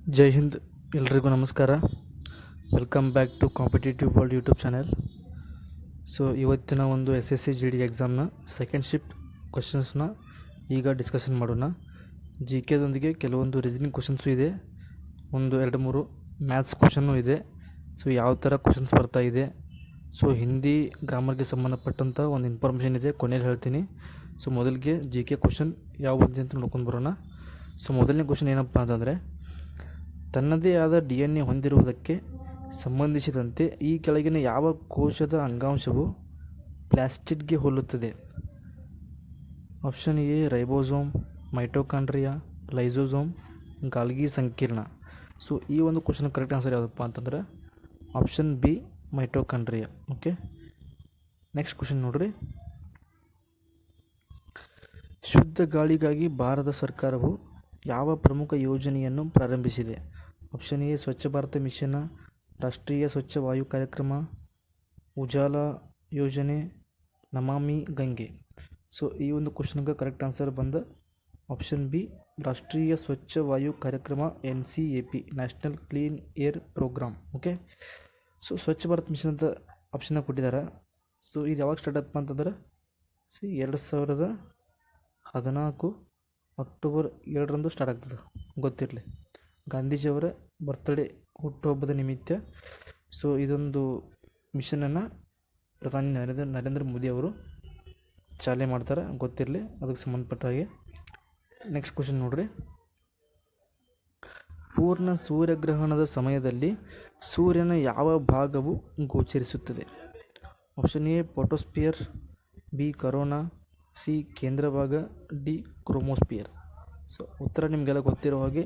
ಜೈ ಹಿಂದ್. ಎಲ್ರಿಗೂ ನಮಸ್ಕಾರ. Welcome back to competitive world YouTube channel. So ಇವತ್ತಿನ ಒಂದು SSC GD ಎಕ್ಸಾಮ್ನ ಸೆಕೆಂಡ್ ಶಿಫ್ಟ್ ಕ್ವಶನ್ಸ್ನ ಈಗ ಡಿಸ್ಕಷನ್ ಮಾಡೋಣ. GKದೊಂದಿಗೆ ಕೆಲವೊಂದು ರೀಸನಿಂಗ್ ಕ್ವಶನ್ಸು ಇದೆ, ಒಂದು 2-3 ಮ್ಯಾಥ್ಸ್ ಕ್ವಶನ್ನು ಇದೆ. ಸೊ ಯಾವ ಥರ ಕ್ವಶನ್ಸ್ ಬರ್ತಾ ಇದೆ, ಸೊ ಹಿಂದಿ ಗ್ರಾಮರ್ಗೆ ಸಂಬಂಧಪಟ್ಟಂಥ ಒಂದು ಇನ್ಫಾರ್ಮೇಷನ್ ಇದೆ, ಕೊನೆಯಲ್ಲಿ ಹೇಳ್ತೀನಿ. ಸೊ ಮೊದಲಿಗೆ GK ಕ್ವಶನ್ ಯಾವ ಬಂದಿದೆ ಅಂತ ನೋಡ್ಕೊಂಡು ಬರೋಣ. ಸೊ ಮೊದಲನೇ ಕ್ವಶನ್ ಏನಪ್ಪ ಅಂತಂದರೆ, ತನ್ನದೇ ಆದ DNA ಹೊಂದಿರುವುದಕ್ಕೆ ಸಂಬಂಧಿಸಿದಂತೆ ಈ ಕೆಳಗಿನ ಯಾವ ಕೋಶದ ಅಂಗಾಂಶವು ಪ್ಲಾಸ್ಟಿಡ್ಗೆ ಹೋಲುತ್ತದೆ? Option A ribosome, mitochondria, lysosome, Golgi ಸಂಕೀರ್ಣ. ಸೊ ಈ ಒಂದು ಕ್ವಶನ್ ಕರೆಕ್ಟ್ ಆನ್ಸರ್ ಯಾವುದಪ್ಪ ಅಂತಂದರೆ option B mitochondria. Okay, next question ನೋಡ್ರಿ. ಶುದ್ಧ ಗಾಳಿಗಾಗಿ ಭಾರತ ಸರ್ಕಾರವು ಯಾವ ಪ್ರಮುಖ ಯೋಜನೆಯನ್ನು ಪ್ರಾರಂಭಿಸಿದೆ? Option A Swachh Bharat mission, ರಾಷ್ಟ್ರೀಯ ಸ್ವಚ್ಛ ವಾಯು ಕಾರ್ಯಕ್ರಮ, ಉಜಾಲ ಯೋಜನೆ, ನಮಾಮಿ ಗಂಗೆ. ಸೊ ಈ ಒಂದು ಕ್ವಶನ್ಗೆ ಕರೆಕ್ಟ್ ಆನ್ಸರ್ ಬಂದ option B Rashtriya Swachh Vayu Karyakram, NCAP, national clean air programme. Okay, so Swachh Bharat mission ಅಂತ ಆಪ್ಷನ್ನ ಕೊಟ್ಟಿದ್ದಾರೆ. ಸೊ ಇದು ಯಾವಾಗ ಸ್ಟಾರ್ಟ್ ಆಯ್ತಪ್ಪ ಅಂತಂದ್ರೆ 2014 ಅಕ್ಟೋಬರ್ 7ರಂದು ಸ್ಟಾರ್ಟ್ ಆಗ್ತದೆ, ಗೊತ್ತಿರಲಿ. ಗಾಂಧೀಜಿಯವರ ಬರ್ತ್ಡೇ, ಹುಟ್ಟುಹಬ್ಬದ ನಿಮಿತ್ತ ಸೊ ಇದೊಂದು ಮಿಷನನ್ನು ಪ್ರಧಾನಿ ನರೇಂದ್ರ ಮೋದಿ ಅವರು ಚಾಲನೆ ಮಾಡ್ತಾರೆ, ಗೊತ್ತಿರಲಿ, ಅದಕ್ಕೆ ಸಂಬಂಧಪಟ್ಟ ಹಾಗೆ. ನೆಕ್ಸ್ಟ್ ಕ್ವಶನ್ ನೋಡ್ರಿ. ಪೂರ್ಣ ಸೂರ್ಯಗ್ರಹಣದ ಸಮಯದಲ್ಲಿ ಸೂರ್ಯನ ಯಾವ ಭಾಗವು ಗೋಚರಿಸುತ್ತದೆ? Option A photosphere, B corona, C ಕೇಂದ್ರ ಭಾಗ, ಡಿ ಕ್ರೋಮೋಸ್ಪಿಯರ್. ಸೊ ಉತ್ತರ ನಿಮಗೆಲ್ಲ ಗೊತ್ತಿರೋ ಹಾಗೆ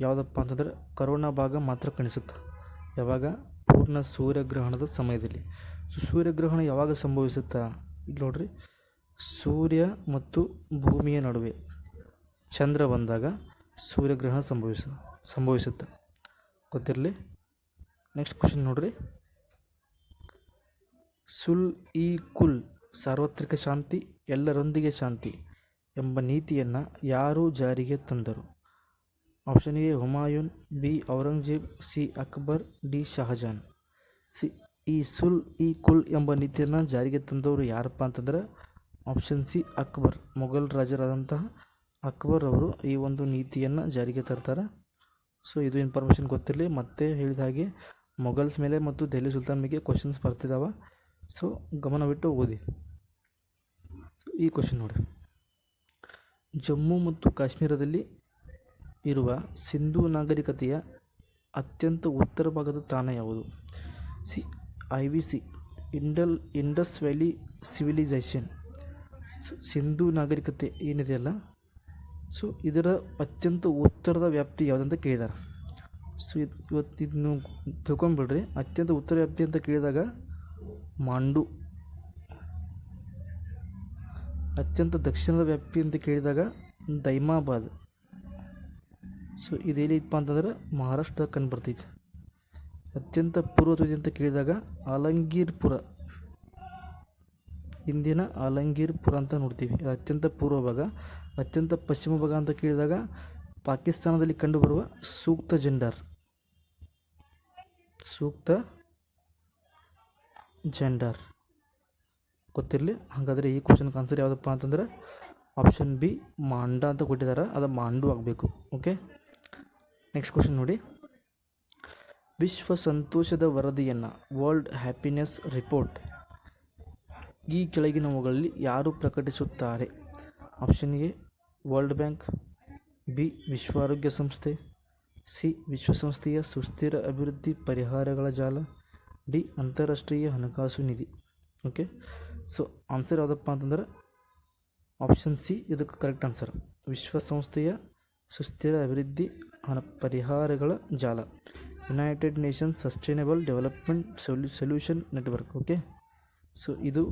ಯಾವುದಪ್ಪ ಅಂತಂದರೆ ಕರೋನಾ ಭಾಗ ಮಾತ್ರ ಕಾಣಿಸುತ್ತೆ. ಯಾವಾಗ? ಪೂರ್ಣ ಸೂರ್ಯಗ್ರಹಣದ ಸಮಯದಲ್ಲಿ. ಸೊ ಸೂರ್ಯಗ್ರಹಣ ಯಾವಾಗ ಸಂಭವಿಸುತ್ತಾ? ಇಲ್ಲಿ ನೋಡ್ರಿ, ಸೂರ್ಯ ಮತ್ತು ಭೂಮಿಯ ನಡುವೆ ಚಂದ್ರ ಬಂದಾಗ ಸೂರ್ಯಗ್ರಹಣ ಸಂಭವಿಸುತ್ತೆ, ಗೊತ್ತಿರಲಿ. ನೆಕ್ಸ್ಟ್ ಕ್ವಶನ್ ನೋಡ್ರಿ. ಸುಲ್ ಇ ಕುಲ್, ಸಾರ್ವತ್ರಿಕ ಶಾಂತಿ, ಎಲ್ಲರೊಂದಿಗೆ ಶಾಂತಿ ಎಂಬ ನೀತಿಯನ್ನು ಯಾರು ಜಾರಿಗೆ ತಂದರು? Option A Humayun, B Aurangzeb, C Akbar, D Shah Jahan. ಈ ಸುಲ್ ಇ ಕುಲ್ ಎಂಬ ನೀತಿಯನ್ನು ಜಾರಿಗೆ ತಂದವರು ಯಾರಪ್ಪ ಅಂತಂದ್ರೆ ಆಪ್ಷನ್ ಸಿ ಅಕ್ಬರ್. ಮೊಘಲ್ ರಾಜರಾದಂತಹ ಅಕ್ಬರ್ ಅವರು ಈ ಒಂದು ನೀತಿಯನ್ನು ಜಾರಿಗೆ ತರ್ತಾರೆ. ಸೊ ಇದು ಇನ್ಫಾರ್ಮೇಷನ್ ಗೊತ್ತಿರಲಿ. ಮತ್ತೆ ಹೇಳಿದ ಹಾಗೆ ಮೊಘಲ್ಸ್ ಮೇಲೆ ಮತ್ತು ದೆಹಲಿ ಸುಲ್ತಾನ್ ಮೇಲೆ ಕ್ವಶನ್ಸ್ ಬರ್ತಿದ್ದಾವೆ, ಸೊ ಗಮನವಿಟ್ಟು ಓದಿ. ಸೊ ಈ ಕ್ವಶನ್ ನೋಡಿ. ಜಮ್ಮು ಮತ್ತು ಕಾಶ್ಮೀರದಲ್ಲಿ ಇರುವ ಸಿಂಧೂ ನಾಗರಿಕತೆಯ ಅತ್ಯಂತ ಉತ್ತರ ಭಾಗದ ತಾಣ ಯಾವುದು? C IVC, Indus valley civilisation. So Sindhu ನಾಗರಿಕತೆ ಏನಿದೆಯಲ್ಲ, ಸೊ ಇದರ ಅತ್ಯಂತ ಉತ್ತರದ ವ್ಯಾಪ್ತಿ ಯಾವುದಂತ ಕೇಳಿದ್ದಾರೆ. ಸೊ ಇದನ್ನು ತಿಳ್ಕೊಂಬಿಡ್ರಿ. ಅತ್ಯಂತ ಉತ್ತರ ವ್ಯಾಪ್ತಿ ಅಂತ ಕೇಳಿದಾಗ ಮಾಂಡು, ಅತ್ಯಂತ ದಕ್ಷಿಣದ ವ್ಯಾಪ್ತಿ ಅಂತ ಕೇಳಿದಾಗ ದೈಮಾಬಾದ್. ಸೊ ಇದೇನಿಪ್ಪ ಅಂತಂದ್ರೆ ಮಹಾರಾಷ್ಟ್ರದಾಗ ಕಂಡು ಬರ್ತೈತೆ. ಅತ್ಯಂತ ಪೂರ್ವ ತುದಿ ಅಂತ ಕೇಳಿದಾಗ ಆಲಂಗೀರ್ಪುರ, ಇಂದಿನ ಆಲಂಗೀರ್ಪುರ ಅಂತ ನೋಡ್ತೀವಿ, ಅತ್ಯಂತ ಪೂರ್ವ ಭಾಗ. ಅತ್ಯಂತ ಪಶ್ಚಿಮ ಭಾಗ ಅಂತ ಕೇಳಿದಾಗ ಪಾಕಿಸ್ತಾನದಲ್ಲಿ ಕಂಡುಬರುವ ಸೂಕ್ತ ಜೆಂಡರ್, ಗೊತ್ತಿರಲಿ. ಹಾಗಾದರೆ ಈ ಕ್ವಶನ್ಗೆ ಆನ್ಸರ್ ಯಾವುದಪ್ಪ ಅಂತಂದರೆ ಆಪ್ಷನ್ ಬಿ ಮಾಂಡಾ ಅಂತ ಕೊಟ್ಟಿದ್ದಾರೆ, ಅದು ಮಾಂಡು ಆಗಬೇಕು. ಓಕೆ, ನೆಕ್ಸ್ಟ್ ಕ್ವಶನ್ ನೋಡಿ. ವಿಶ್ವ ಸಂತೋಷದ ವರದಿಯನ್ನು, ವರ್ಲ್ಡ್ ಹ್ಯಾಪಿನೆಸ್ ರಿಪೋರ್ಟ್, ಈ ಕೆಳಗಿನವುಗಳಲ್ಲಿ ಯಾರು ಪ್ರಕಟಿಸುತ್ತಾರೆ? Option A world bank, B ವಿಶ್ವ ಆರೋಗ್ಯ ಸಂಸ್ಥೆ, ಸಿ ವಿಶ್ವಸಂಸ್ಥೆಯ ಸುಸ್ಥಿರ ಅಭಿವೃದ್ಧಿ ಪರಿಹಾರಗಳ ಜಾಲ, ಡಿ ಅಂತಾರಾಷ್ಟ್ರೀಯ ಹಣಕಾಸು ನಿಧಿ. ಓಕೆ, ಸೊ ಆನ್ಸರ್ ಯಾವುದಪ್ಪ ಅಂತಂದ್ರೆ ಆಪ್ಷನ್ ಸಿ ಇದಕ್ಕೆ ಕರೆಕ್ಟ್ ಆನ್ಸರ್. ವಿಶ್ವಸಂಸ್ಥೆಯ ಸುಸ್ಥಿರ ಅಭಿವೃದ್ಧಿ ಪರಿಹಾರಗಳ ಜಾಲ, United Nations sustainable development solution network. Okay, so ಇದು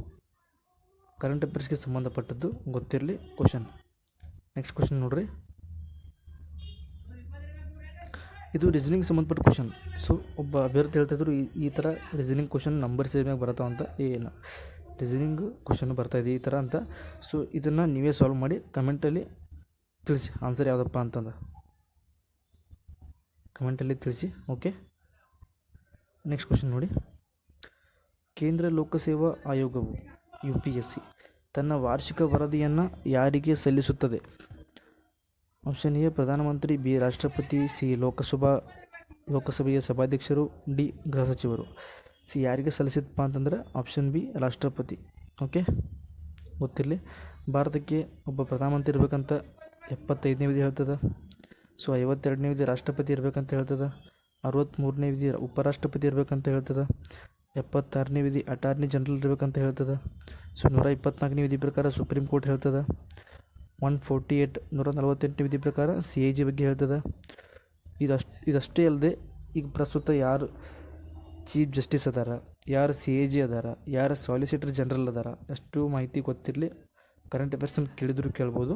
ಕರೆಂಟ್ ಅಫೇರ್ಸ್ಗೆ ಸಂಬಂಧಪಟ್ಟದ್ದು, ಗೊತ್ತಿರಲಿ ಕ್ವಶನ್. ನೆಕ್ಸ್ಟ್ ಕ್ವಶನ್ ನೋಡ್ರಿ. ಇದು ರೀಸನಿಂಗ್ ಸಂಬಂಧಪಟ್ಟ ಕ್ವಶನ್. ಸೊ ಒಬ್ಬ ಅಭ್ಯರ್ಥಿ ಹೇಳ್ತಾಯಿದ್ರು ಈ ಥರ ರೀಸನಿಂಗ್ ಕ್ವಶನ್ ನಂಬರ್ ಸೇರಿಯಾಗಿ ಬರತ್ತಾವ ಅಂತ. ಏನು ರೀಸನಿಂಗ್ ಕ್ವಶನ್ ಬರ್ತಾಯಿದೆ ಈ ಥರ ಅಂತ. ಸೊ ಇದನ್ನು ನೀವೇ ಸಾಲ್ವ್ ಮಾಡಿ ಕಮೆಂಟಲ್ಲಿ ತಿಳಿಸಿ ಆನ್ಸರ್ ಯಾವುದಪ್ಪ ಅಂತಂದು. ಕಮೆಂಟಲ್ಲಿ ತಿಳಿಸಿ. ಓಕೆ, ನೆಕ್ಸ್ಟ್ ಕ್ವಶನ್ ನೋಡಿ. ಕೇಂದ್ರ ಲೋಕಸೇವಾ ಆಯೋಗವು UPSC ತನ್ನ ವಾರ್ಷಿಕ ವರದಿಯನ್ನು ಯಾರಿಗೆ ಸಲ್ಲಿಸುತ್ತದೆ? ಆಪ್ಷನ್ ಎ ಪ್ರಧಾನಮಂತ್ರಿ, ಬಿ ರಾಷ್ಟ್ರಪತಿ, ಸಿ ಲೋಕಸಭೆಯ ಸಭಾಧ್ಯಕ್ಷರು, ಡಿ ಗೃಹ ಸಚಿವರು. ಸಿ ಯಾರಿಗೆ ಸಲ್ಲಿಸಿದಪ್ಪ ಅಂತಂದ್ರೆ ಆಪ್ಷನ್ ಬಿ ರಾಷ್ಟ್ರಪತಿ. ಓಕೆ, ಗೊತ್ತಿರಲಿ. ಭಾರತಕ್ಕೆ ಒಬ್ಬ ಪ್ರಧಾನಮಂತ್ರಿ ಇರಬೇಕಂತ 75ನೇ ವಿಧಿ ಹೇಳ್ತದೆ. ಸೊ 52ನೇ ವಿಧಿ ರಾಷ್ಟ್ರಪತಿ ಇರಬೇಕಂತ ಹೇಳ್ತದೆ. 63ನೇ ವಿಧಿ ಉಪರಾಷ್ಟ್ರಪತಿ ಇರಬೇಕಂತ ಹೇಳ್ತದೆ. 76ನೇ ವಿಧಿ ಅಟಾರ್ನಿ ಜನರಲ್ ಇರಬೇಕಂತ ಹೇಳ್ತದೆ. ಸೊ 124ನೇ ವಿಧಿ ಪ್ರಕಾರ ಸುಪ್ರೀಂ ಕೋರ್ಟ್ ಹೇಳ್ತದೆ. 148ನೇ ವಿಧಿ ಪ್ರಕಾರ CIG ಬಗ್ಗೆ ಹೇಳ್ತದೆ. ಇದಷ್ಟೇ ಅಲ್ಲದೆ ಈಗ ಪ್ರಸ್ತುತ ಯಾರು ಚೀಫ್ ಜಸ್ಟಿಸ್ ಅದಾರ, ಯಾರು CIG ಅದಾರ, ಯಾರು ಸಾಲಿಸಿಟರ್ ಜನರಲ್ ಅದಾರ, ಅಷ್ಟು ಮಾಹಿತಿ ಗೊತ್ತಿರಲಿ. ಕರೆಂಟ್ ಅಫೇರ್ಸನ್ನು ಕೇಳಿದ್ರು ಕೇಳ್ಬೋದು.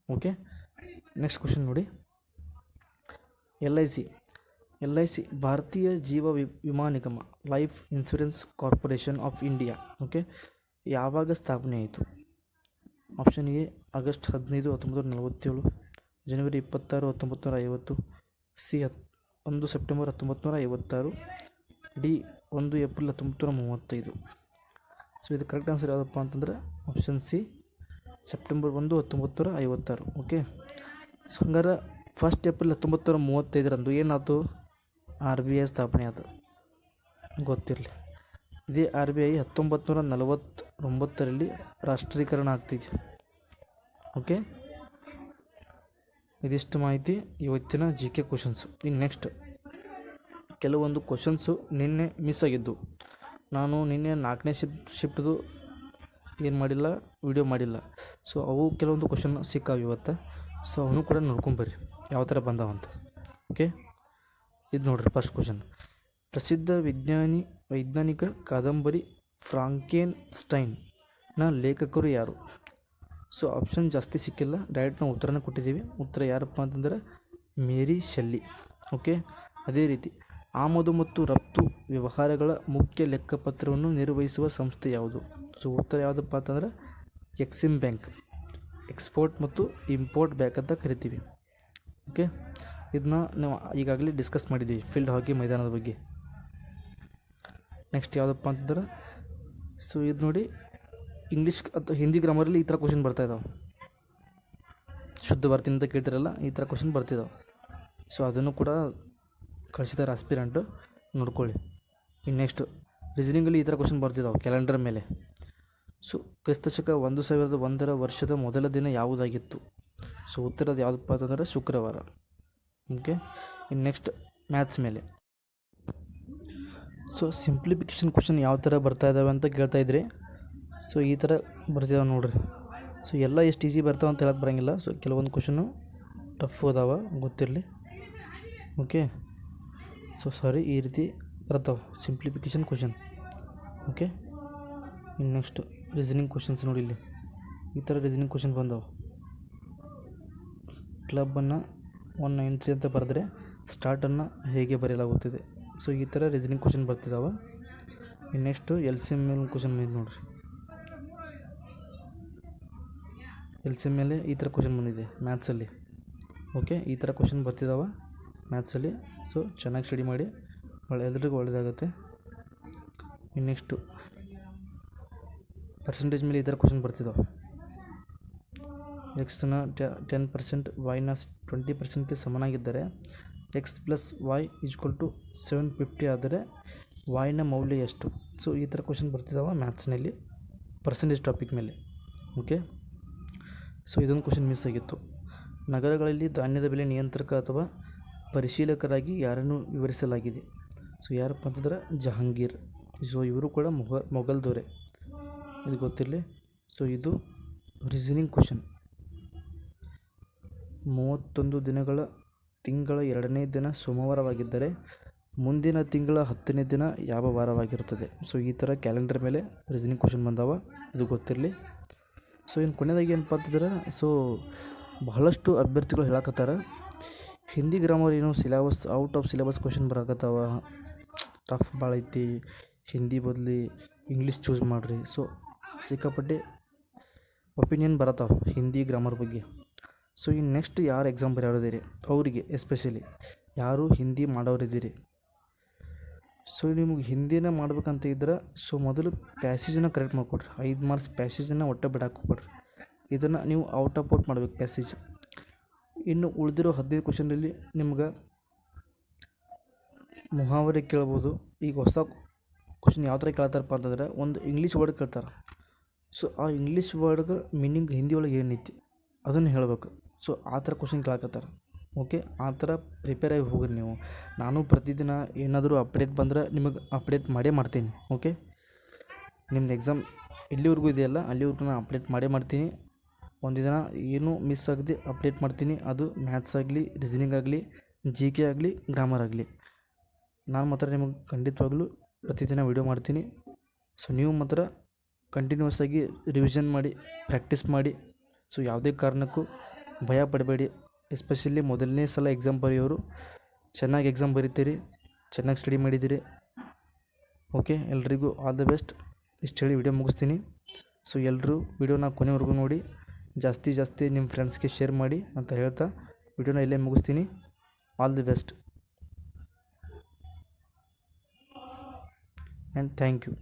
ಓಕೆ, ನೆಕ್ಸ್ಟ್ ಕ್ವಶನ್ ನೋಡಿ. LIC ಭಾರತೀಯ ಜೀವ ವಿಮಾ ನಿಗಮ, life insurance corporation of India. Okay, ಯಾವಾಗ ಸ್ಥಾಪನೆ ಆಯಿತು? Option A August 15, 1947, January 26, 1950, C 1 September 1956, D 1 April 1935. So ಇದು ಕರೆಕ್ಟ್ ಆನ್ಸರ್ ಯಾವುದಪ್ಪ ಅಂತಂದ್ರೆ option C September 1, 1956. Okay, so ಹಂಗಾರೆ 1 ಏಪ್ರಿಲ್ 1935 ಏನಾಯ್ತು? RBI ಸ್ಥಾಪನೆ ಆಯಿತು, ಗೊತ್ತಿರಲಿ. ಇದೇ RBI 1949ರಲ್ಲಿ ರಾಷ್ಟ್ರೀಕರಣ ಆಗ್ತಿದೆ. ಓಕೆ, ಇದಿಷ್ಟು ಮಾಹಿತಿ ಇವತ್ತಿನ GK ಕ್ವಶನ್ಸು. ಇನ್ನು ನೆಕ್ಸ್ಟ್ ಕೆಲವೊಂದು ಕ್ವಶನ್ಸು ನಿನ್ನೆ ಮಿಸ್ ಆಗಿದ್ದು. ನಾನು ನಿನ್ನೆ 4ನೇ ಶಿಫ್ಟ್ದು ಏನು ಮಾಡಿಲ್ಲ, ವಿಡಿಯೋ ಮಾಡಿಲ್ಲ. ಸೊ ಅವು ಕೆಲವೊಂದು ಕ್ವಶನ್ ಸಿಕ್ಕಾವು ಇವತ್ತು. ಸೊ ಅವನು ಕೂಡ ನೋಡ್ಕೊಂಬರ್ರಿ ಯಾವ ಥರ ಬಂದಾವಂತ. ಓಕೆ, ಇದು ನೋಡ್ರಿ ಫಸ್ಟ್ ಕ್ವಶನ್. ಪ್ರಸಿದ್ಧ ವೈಜ್ಞಾನಿಕ ಕಾದಂಬರಿ ಫ್ರಾಂಕೆನ್ಸ್ಟೈನ್ನ ಲೇಖಕರು ಯಾರು? ಸೊ ಆಪ್ಷನ್ ಜಾಸ್ತಿ ಸಿಕ್ಕಿಲ್ಲ, ಡೈರೆಕ್ಟ್ ನಾವು ಉತ್ತರನ ಕೊಟ್ಟಿದ್ದೀವಿ. ಉತ್ತರ ಯಾರಪ್ಪ ಅಂತಂದರೆ ಮೇರಿ ಶೆಲ್ಲಿ. ಓಕೆ, ಅದೇ ರೀತಿ ಆಮದು ಮತ್ತು ರಫ್ತು ವ್ಯವಹಾರಗಳ ಮುಖ್ಯ ಲೆಕ್ಕಪತ್ರವನ್ನು ನಿರ್ವಹಿಸುವ ಸಂಸ್ಥೆ ಯಾವುದು? ಸೊ ಉತ್ತರ ಯಾವುದಪ್ಪ ಅಂತಂದ್ರೆ ಎಕ್ಸಿಮ್ ಬ್ಯಾಂಕ್, ಎಕ್ಸ್ಪೋರ್ಟ್ ಮತ್ತು ಇಂಪೋರ್ಟ್ ಬ್ಯಾಂಕ್ ಅಂತ ಕರಿತೀವಿ. ಓಕೆ, ಇದನ್ನ ನಾವು ಈಗಾಗಲೇ ಡಿಸ್ಕಸ್ ಮಾಡಿದ್ದೀವಿ ಫೀಲ್ಡ್ ಹಾಕಿ ಮೈದಾನದ ಬಗ್ಗೆ. ನೆಕ್ಸ್ಟ್ ಯಾವುದಪ್ಪ ಅಂತಂದ್ರೆ ಸೊ ಇದು ನೋಡಿ, ಇಂಗ್ಲೀಷ್ ಅಥವಾ ಹಿಂದಿ ಗ್ರಾಮರಲ್ಲಿ ಈ ಥರ ಕ್ವಶನ್ ಬರ್ತಾಯಿದ್ದಾವೆ. ಶುದ್ಧ ಬರ್ತೀನಿ ಅಂತ ಕೇಳ್ತಿರಲ್ಲ, ಈ ಥರ ಕ್ವಶನ್ ಬರ್ತಿದ್ದಾವೆ. ಸೊ ಅದನ್ನು ಕೂಡ ಕಳಿಸಿದ್ದಾರೆ ಆಸ್ಪಿರೆಂಟು, ನೋಡ್ಕೊಳ್ಳಿ. ಇನ್ನು ನೆಕ್ಸ್ಟ್ ರೀಸನಿಂಗಲ್ಲಿ ಈ ಥರ ಕ್ವಶನ್ ಬರ್ತಿದ್ದಾವೆ ಕ್ಯಾಲೆಂಡರ್ ಮೇಲೆ. ಸೊ ಕ್ರಿಸ್ತಶಕ 1001 ವರ್ಷದ ಮೊದಲ ದಿನ ಯಾವುದಾಗಿತ್ತು? ಸೊ ಉತ್ತರದ ಯಾವುದಪ್ಪ ಅಂತಂದರೆ ಶುಕ್ರವಾರ. ಓಕೆ, ಇನ್ನು ನೆಕ್ಸ್ಟ್ ಮ್ಯಾಥ್ಸ್ ಮೇಲೆ. ಸೊ ಸಿಂಪ್ಲಿಫಿಕೇಷನ್ ಕ್ವಶನ್ ಯಾವ ಥರ ಬರ್ತಾ ಇದ್ದಾವೆ ಅಂತ ಕೇಳ್ತಾ ಇದ್ರಿ. ಸೊ ಈ ಥರ ಬರ್ತಿದ್ದಾವೆ ನೋಡ್ರಿ. ಸೊ ಎಲ್ಲ ಎಷ್ಟು ಈಸಿ ಬರ್ತಾವೆ ಅಂತ ಹೇಳಕ್ಕೆ ಬರೋಂಗಿಲ್ಲ. ಸೊ ಕೆಲವೊಂದು ಕ್ವಶನು ಟಫ್ ಅದಾವೆ, ಗೊತ್ತಿರಲಿ. ಓಕೆ, ಸೊ ಸಾರಿ, ಈ ರೀತಿ ಬರ್ತಾವೆ ಸಿಂಪ್ಲಿಫಿಕೇಷನ್ ಕ್ವಶನ್. ಓಕೆ, ಇನ್ನು ನೆಕ್ಸ್ಟ್ ರೀಸನಿಂಗ್ ಕ್ವಶನ್ಸ್ ನೋಡಿ. ಇಲ್ಲಿ ಈ ಥರ ರೀಸನಿಂಗ್ ಕ್ವಶನ್ ಬಂದವು. ಕ್ಲಬ್ಬನ್ನು 193 ಅಂತ ಬರೆದ್ರೆ ಸ್ಟಾರ್ಟನ್ನು ಹೇಗೆ ಬರೆಯಲಾಗುತ್ತದೆ? ಸೊ ಈ ಥರ ರೀಸನಿಂಗ್ ಕ್ವಶನ್ ಬರ್ತಿದ್ದಾವೆ. ಇನ್ನು ನೆಕ್ಸ್ಟು LCM ಮೇಲೆ ಕ್ವಶನ್ ಬಂದಿದೆ ನೋಡಿರಿ. LCM ಮೇಲೆ ಈ ಥರ ಕ್ವಶನ್ ಬಂದಿದೆ ಮ್ಯಾಥ್ಸಲ್ಲಿ. ಓಕೆ, ಈ ಥರ ಕ್ವಶನ್ ಬರ್ತಿದ್ದಾವೆ ಮ್ಯಾಥ್ಸಲ್ಲಿ. ಸೊ ಚೆನ್ನಾಗಿ ಸ್ಟಡಿ ಮಾಡಿ, ಎಲ್ರಿಗೂ ಒಳ್ಳೆಯದಾಗುತ್ತೆ. ಇನ್ನು ನೆಕ್ಸ್ಟು ಪರ್ಸೆಂಟೇಜ್ ಮೇಲೆ ಈ ಥರ ಕ್ವಶನ್ ಬರ್ತಿದ್ದಾವೆ. ಎಕ್ಸ್ನ 10%, ವೈನ 20%ಗೆ ಸಮನಾಗಿದ್ದರೆ x + y = 750 ಆದರೆ ವಾಯ್ನ ಮೌಲ್ಯ ಎಷ್ಟು? ಸೊ ಈ ಥರ ಕ್ವಶನ್ ಬರ್ತಿದ್ದಾವೆ ಮ್ಯಾಥ್ಸ್ನಲ್ಲಿ ಪರ್ಸೆಂಟೇಜ್ ಟಾಪಿಕ್ ಮೇಲೆ. ಓಕೆ, ಸೊ ಇದೊಂದು ಕ್ವಶನ್ ಮಿಸ್ ಆಗಿತ್ತು. ನಗರಗಳಲ್ಲಿ ಧಾನ್ಯದ ಬೆಲೆ ನಿಯಂತ್ರಕ ಅಥವಾ ಪರಿಶೀಲಕರಾಗಿ ಯಾರನ್ನು ವಿವರಿಸಲಾಗಿದೆ? ಸೊ ಯಾರಪ್ಪ ಅಂತಂದ್ರೆ ಜಹಾಂಗೀರ್. ಸೊ ಇವರು ಕೂಡ ಮೊಘಲ್ ದೊರೆ, ಇದು ಗೊತ್ತಿರಲಿ. ಸೊ ಇದು ರೀಸನಿಂಗ್ ಕ್ವಶನ್. 31 ದಿನಗಳ ತಿಂಗಳ 2ನೇ ದಿನ ಸೋಮವಾರವಾಗಿದ್ದರೆ ಮುಂದಿನ ತಿಂಗಳ 10ನೇ ದಿನ ಯಾವ ವಾರವಾಗಿರುತ್ತದೆ? ಸೊ ಈ ಥರ ಕ್ಯಾಲೆಂಡರ್ ಮೇಲೆ ರೀಸನಿಂಗ್ ಕ್ವಶನ್ ಬಂದಾವ, ಇದು ಗೊತ್ತಿರಲಿ. ಸೊ ಇನ್ನು ಕೊನೆಯದಾಗಿ ಏನಪ್ಪ ಅಂತಂದ್ರೆ, ಸೊ ಬಹಳಷ್ಟು ಅಭ್ಯರ್ಥಿಗಳು ಹೇಳಕತ್ತಾರ ಹಿಂದಿ ಗ್ರಾಮರ್ ಏನು syllabus out of syllabus question ಬರಕತ್ತಾವ, ಟಫ್ ಭಾಳ ಐತಿ, ಹಿಂದಿ ಬದಲಿ ಇಂಗ್ಲೀಷ್ ಚೂಸ್ ಮಾಡಿರಿ. ಸೊ ಸಿಕ್ಕಾಪಟ್ಟೆ ಒಪಿನಿಯನ್ ಬರತ್ತಾವ ಹಿಂದಿ ಗ್ರಾಮರ್ ಬಗ್ಗೆ. ಸೊ ಇನ್ನು ನೆಕ್ಸ್ಟ್ ಯಾರು ಎಕ್ಸಾಮ್ ಬರೆಯೋದಿರಿ ಅವರಿಗೆ ಎಸ್ಪೆಷಲಿ ಯಾರು ಹಿಂದಿ ಮಾಡೋರಿದ್ದೀರಿ. ಸೊ ನಿಮಗೆ ಹಿಂದಿನ ಮಾಡ್ಬೇಕಂತ ಇದ್ರೆ ಸೊ ಮೊದಲು ಪ್ಯಾಸೇಜನ್ನು ಕರೆಕ್ಟ್ ಮಾಡಿಕೊಡ್ರಿ. 5 ಮಾರ್ಕ್ಸ್ ಪ್ಯಾಸೇಜನ್ನು ಒಟ್ಟೆ ಬಿಡಕ್ಕೆ ಹೋಗ್ಬೇಡ್ರಿ. ಇದನ್ನು ನೀವು ಔಟ್ ಮಾಡ್ಬೇಕು ಪ್ಯಾಸೇಜ್. ಇನ್ನು ಉಳಿದಿರೋ 15 ಕ್ವಶನಲ್ಲಿ ನಿಮ್ಗೆ ಮುಹಾವರೆ ಕೇಳ್ಬೋದು. ಈಗ ಹೊಸ ಕ್ವಶನ್ ಯಾವ ಥರ ಕೇಳ್ತಾರಪ್ಪ ಅಂತಂದ್ರೆ ಒಂದು ಇಂಗ್ಲೀಷ್ ವರ್ಡ್ ಕೇಳ್ತಾರೆ. ಸೊ ಆ ಇಂಗ್ಲೀಷ್ ವರ್ಡ್ಗೆ ಮೀನಿಂಗ್ ಹಿಂದಿ ಒಳಗೆ ಏನೈತಿ ಅದನ್ನು ಹೇಳಬೇಕು. ಸೊ ಆ ಥರ ಕ್ವಶನ್ ಕೇಳಕತ್ತಾರೆ. ಓಕೆ, ಆ ಥರ ಪ್ರಿಪೇರ್ ಆಗಿ ಹೋಗ್ರಿ ನೀವು. ನಾನು ಪ್ರತಿದಿನ ಏನಾದರೂ ಅಪ್ಡೇಟ್ ಬಂದರೆ ನಿಮಗೆ ಅಪ್ಡೇಟ್ ಮಾಡೇ ಮಾಡ್ತೀನಿ. ಓಕೆ, ನಿಮ್ದು ಎಕ್ಸಾಮ್ ಎಲ್ಲಿವರೆಗೂ ಇದೆಯಲ್ಲ ಅಲ್ಲಿವರೆಗೂ ನಾನು ಅಪ್ಡೇಟ್ ಮಾಡೇ ಮಾಡ್ತೀನಿ. ಒಂದು ದಿನ ಏನೂ ಮಿಸ್ ಆಗದೆ ಅಪ್ಡೇಟ್ ಮಾಡ್ತೀನಿ. ಅದು ಮ್ಯಾಥ್ಸ್ ಆಗಲಿ, ರೀಸನಿಂಗ್ ಆಗಲಿ, GK ಆಗಲಿ, ಗ್ರಾಮರ್ ಆಗಲಿ. ನಾನು ಮಾತ್ರ ನಿಮಗೆ ಖಂಡಿತವಾಗ್ಲೂ ಪ್ರತಿದಿನ ವೀಡಿಯೋ ಮಾಡ್ತೀನಿ. ಸೊ ನೀವು ಮಾತ್ರ ಕಂಟಿನ್ಯೂಸ್ ಆಗಿ ರಿವಿಷನ್ ಮಾಡಿ, ಪ್ರಾಕ್ಟೀಸ್ ಮಾಡಿ. ಸೊ ಯಾವುದೇ ಕಾರಣಕ್ಕೂ ಭಯ ಪಡಬೇಡಿ. ಎಸ್ಪೆಷಲಿ ಮೊದಲನೇ ಸಲ ಎಕ್ಸಾಮ್ ಬರೆಯೋರು ಚೆನ್ನಾಗಿ ಎಕ್ಸಾಮ್ ಬರೀತೀರಿ, ಚೆನ್ನಾಗಿ ಸ್ಟಡಿ ಮಾಡಿದ್ದೀರಿ. ಓಕೆ, ಎಲ್ರಿಗೂ ಆಲ್ ದ ಬೆಸ್ಟ್. ಇಷ್ಟು ಹೇಳಿ ವಿಡಿಯೋ ಮುಗಿಸ್ತೀನಿ. ಸೊ ಎಲ್ಲರೂ ವಿಡಿಯೋನ ಕೊನೆವರೆಗೂ ನೋಡಿ, ಜಾಸ್ತಿ ನಿಮ್ಮ ಫ್ರೆಂಡ್ಸ್ಗೆ ಶೇರ್ ಮಾಡಿ ಅಂತ ಹೇಳ್ತಾ ವಿಡಿಯೋನ ಇಲ್ಲೇ ಮುಗಿಸ್ತೀನಿ. All the best and thank you.